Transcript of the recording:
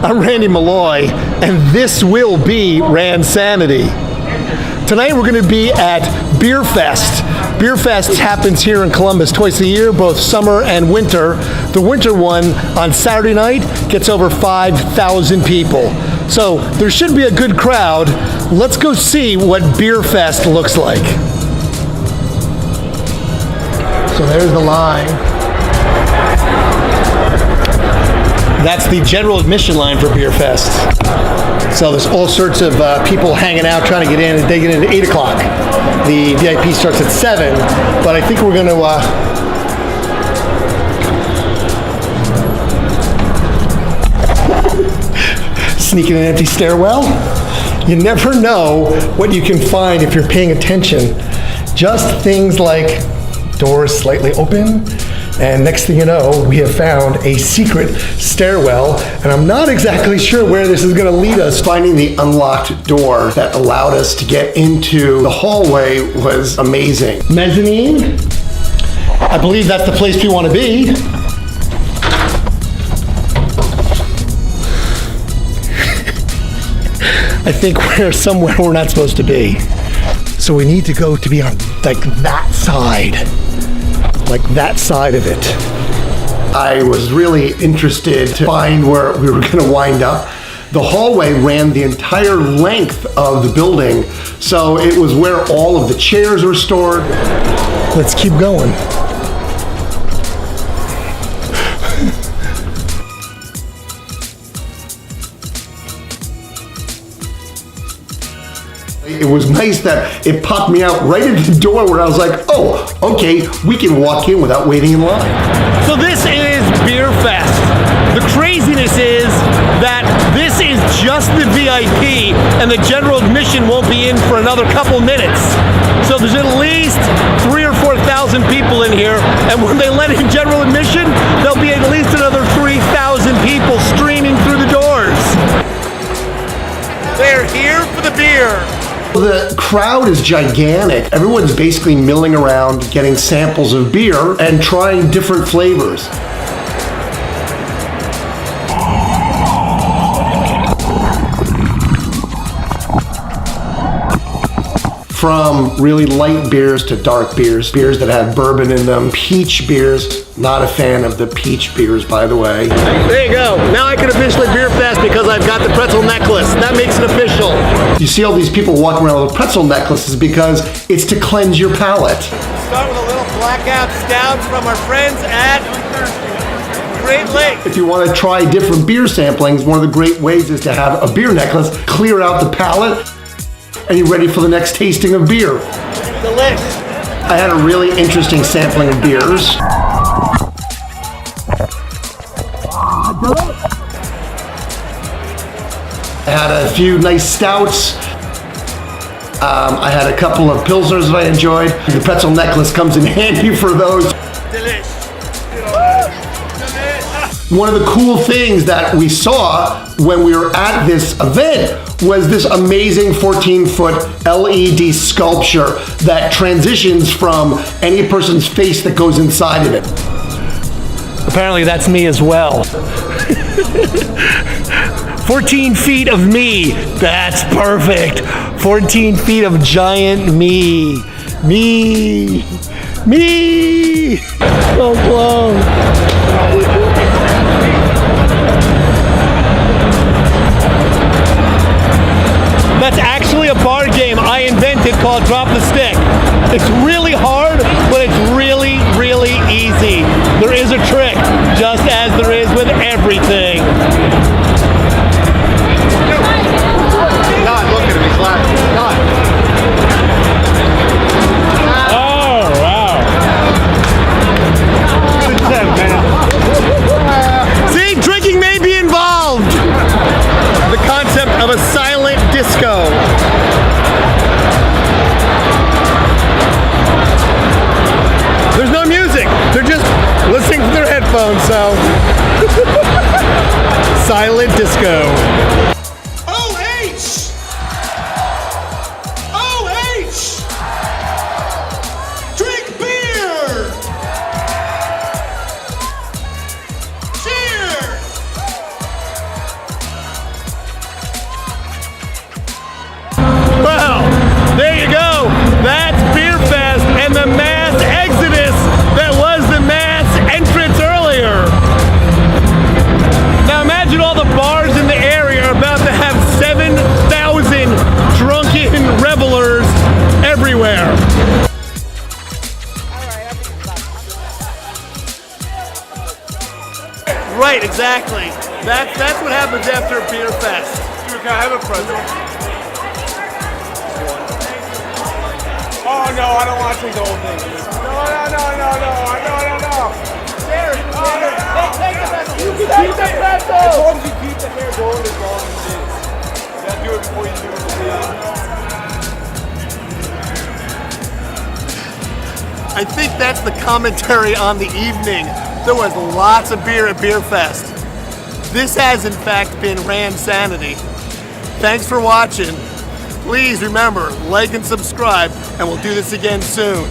I'm Randy Malloy, and this will be Randsanity. Tonight we're going to be at Beerfest. Beerfest happens here in Columbus twice a year, both summer and winter. The winter one on Saturday night gets over 5,000 people. So there should be a good crowd. Let's go see what Beerfest looks like. So there's the line. That's the general admission line for Beerfest. So there's all sorts of people hanging out trying to get in. They get in at 8 o'clock. The VIP starts at 7, but I think we're going to sneak in an empty stairwell. You never know what you can find if you're paying attention. Just things like doors slightly open, and next thing you know, we have found a secret stairwell, and I'm not exactly sure where this is going to lead us. Finding the unlocked door that allowed us to get into the hallway was amazing. Mezzanine, I believe that's the place we want to be. I think we're somewhere we're not supposed to be. So we need to go to be on like that side of it. I was really interested to find where we were going to wind up. The hallway ran the entire length of the building, so it was where all of the chairs were stored. Let's keep going. It was nice that it popped me out right at the door where I was like, oh, okay, we can walk in without waiting in line. So this is Beerfest. The craziness is that this is just the VIP and the general admission won't be in for another couple minutes. So there's at least 3,000 or 4,000 people in here, and when they let in general admission, there'll be at least another 3,000 people streaming through the doors. They're here for the beer. The crowd is gigantic. Everyone's basically milling around, getting samples of beer and trying different flavors. From really light beers to dark beers, beers that have bourbon in them, peach beers. Not a fan of the peach beers, by the way. There you go. Now I can officially Beerfest because I've got the pretzel necklace. That makes it official. You see all these people walking around with pretzel necklaces because it's to cleanse your palate. Start with a little blackout stout from our friends at Great Lake. If you want to try different beer samplings, one of the great ways is to have a beer necklace, clear out the palate, and you're ready for the next tasting of beer. Delish. I had a really interesting sampling of beers. I had a few nice stouts. I had a couple of pilsners that I enjoyed. The pretzel necklace comes in handy for those. Delish. One of the cool things that we saw when we were at this event was this amazing 14-foot LED sculpture that transitions from any person's face that goes inside of it. Apparently that's me as well. 14 feet of me, that's perfect. 14 feet of giant me. Me. So close. That's actually a bar game I invented called Drop the Stick. It's really hard, but it's really, really easy. There is a trick, just as there is with everything. God, look at him, he's laughing. God. Oh, wow. Good attempt, man. See, drinking may be involved. The concept of a silent disco. There's no music. They're just listening to their headphones, so. Silent disco. OH! OH! Drink beer! Cheers! Exactly. That's what happens after a beer fest. Dude, can I have a present? Oh no, I don't want to take the whole thing. No. Share it. Take the pretzel. You can keep the pretzel. As long as you keep the hair going as long as it is. You gotta do it before you do it. I think that's the commentary on the evening. There was lots of beer at Beerfest. This has in fact been Randsanity. Thanks for watching. Please remember, like and subscribe, and we'll do this again soon.